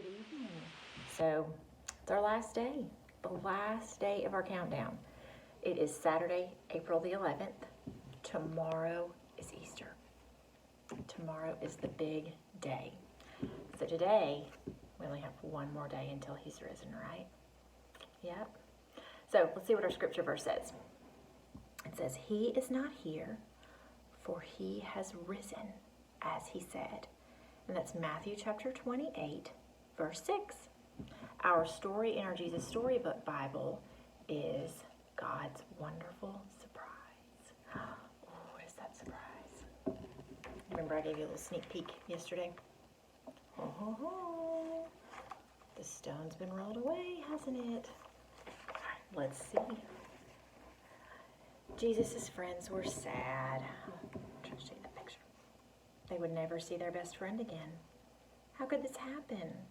Good evening. So it's our last day, the last day of our countdown. It is Saturday, April the 11th. Tomorrow is Easter. Tomorrow is the big day. So today, we only have one more day until he's risen, right? Yep. So let's see what our scripture verse says. It says, "He is not here, for he has risen, as he said." And that's Matthew chapter 28, verse 6. Our story in our Jesus Storybook Bible is God's wonderful surprise. Oh, what is that surprise? Remember I gave you a little sneak peek yesterday? Oh, the stone's been rolled away, hasn't it? Let's see. Jesus' friends were sad. I'm trying to take that picture. They would never see their best friend again. How could this happen?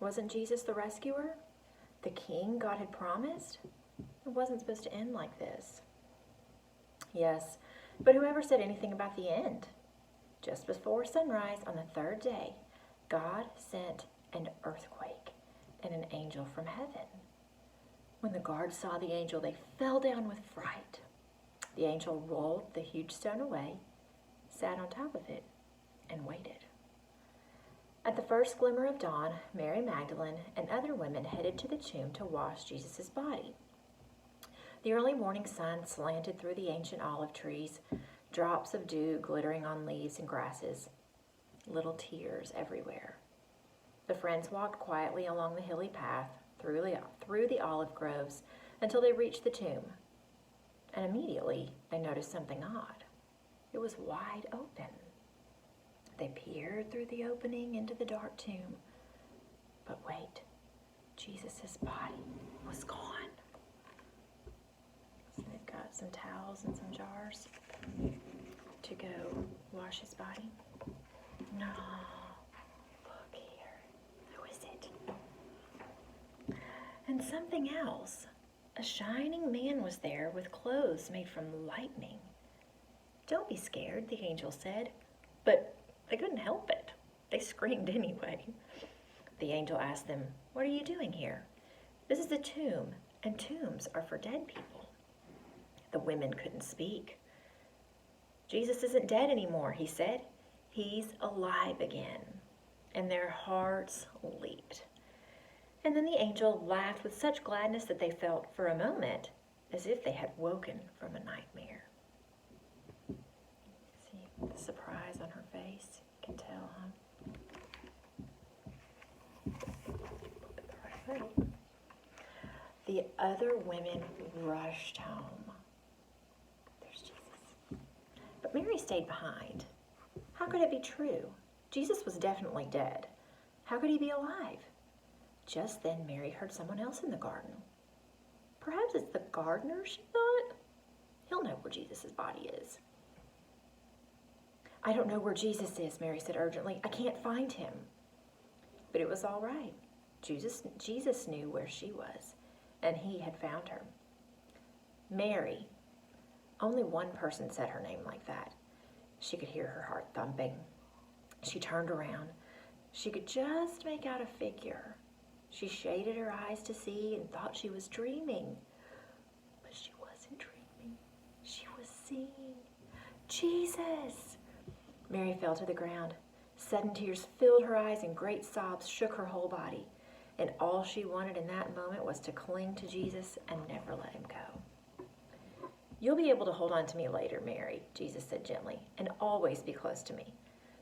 Wasn't Jesus the rescuer? The king God had promised? It wasn't supposed to end like this. Yes, but whoever said anything about the end? Just before sunrise on the third day, God sent an earthquake and an angel from heaven. When the guards saw the angel, they fell down with fright. The angel rolled the huge stone away, sat on top of it, and waited. At the first glimmer of dawn, Mary Magdalene and other women headed to the tomb to wash Jesus' body. The early morning sun slanted through the ancient olive trees, drops of dew glittering on leaves and grasses, little tears everywhere. The friends walked quietly along the hilly path through the olive groves until they reached the tomb. And immediately they noticed something odd. It was wide open. They peered through the opening into the dark tomb. But wait, Jesus' body was gone. So they've got some towels and some jars to go wash his body. No, look here. Who is it? And something else. A shining man was there with clothes made from lightning. "Don't be scared," the angel said. But they couldn't help it. They screamed anyway. The angel asked them, "What are you doing here? This is a tomb, and tombs are for dead people." The women couldn't speak. "Jesus isn't dead anymore," he said. "He's alive again." And their hearts leaped. And then the angel laughed with such gladness that they felt, for a moment, as if they had woken from a nightmare. See the surprise on her face? You can tell, huh? The other women rushed home. There's Jesus. But Mary stayed behind. How could it be true? Jesus was definitely dead. How could he be alive? Just then Mary heard someone else in the garden. Perhaps it's the gardener, she thought. He'll know where Jesus' body is. "I don't know where Jesus is," Mary said urgently. "I can't find him." But it was all right. Jesus knew where she was, and he had found her. Mary. Only one person said her name like that. She could hear her heart thumping. She turned around. She could just make out a figure. She shaded her eyes to see and thought she was dreaming. But she wasn't dreaming. She was seeing Jesus. Mary fell to the ground. Sudden tears filled her eyes and great sobs shook her whole body. And all she wanted in that moment was to cling to Jesus and never let him go. "You'll be able to hold on to me later, Mary," Jesus said gently, "and always be close to me.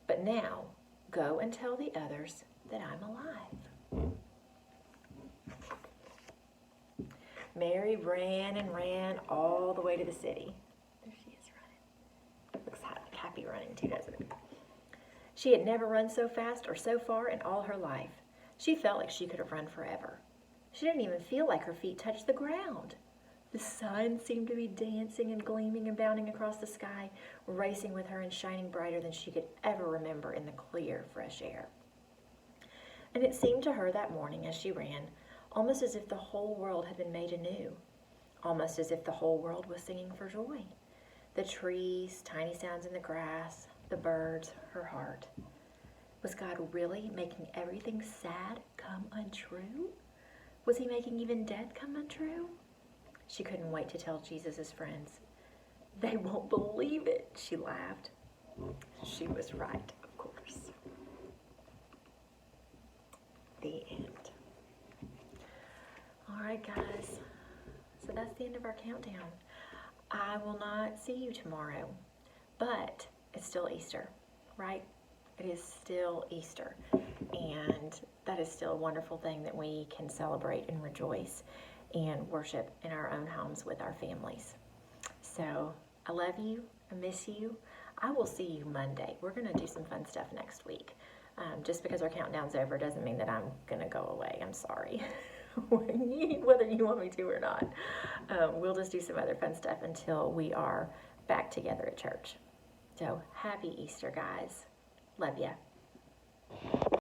But now, go and tell the others that I'm alive." Mary ran and ran all the way to the city. There she is running. Looks happy running too, doesn't it? She had never run so fast or so far in all her life. She felt like she could have run forever. She didn't even feel like her feet touched the ground. The sun seemed to be dancing and gleaming and bounding across the sky, racing with her and shining brighter than she could ever remember in the clear, fresh air. And it seemed to her that morning as she ran, almost as if the whole world had been made anew, almost as if the whole world was singing for joy. The trees, tiny sounds in the grass, the birds, her heart. Was God really making everything sad come untrue? Was he making even death come untrue? She couldn't wait to tell Jesus' friends. They won't believe it, she laughed. She was right, of course. The end. All right, guys. So that's the end of our countdown. I will not see you tomorrow, but it's still Easter, right? It is still Easter, and that is still a wonderful thing that we can celebrate and rejoice and worship in our own homes with our families. So I love you. I miss you. I will see you Monday. We're going to do some fun stuff next week. Just because our countdown's over doesn't mean that I'm going to go away. I'm sorry. Whether you want me to or not. We'll just do some other fun stuff until we are back together at church. So happy Easter, guys. Love ya.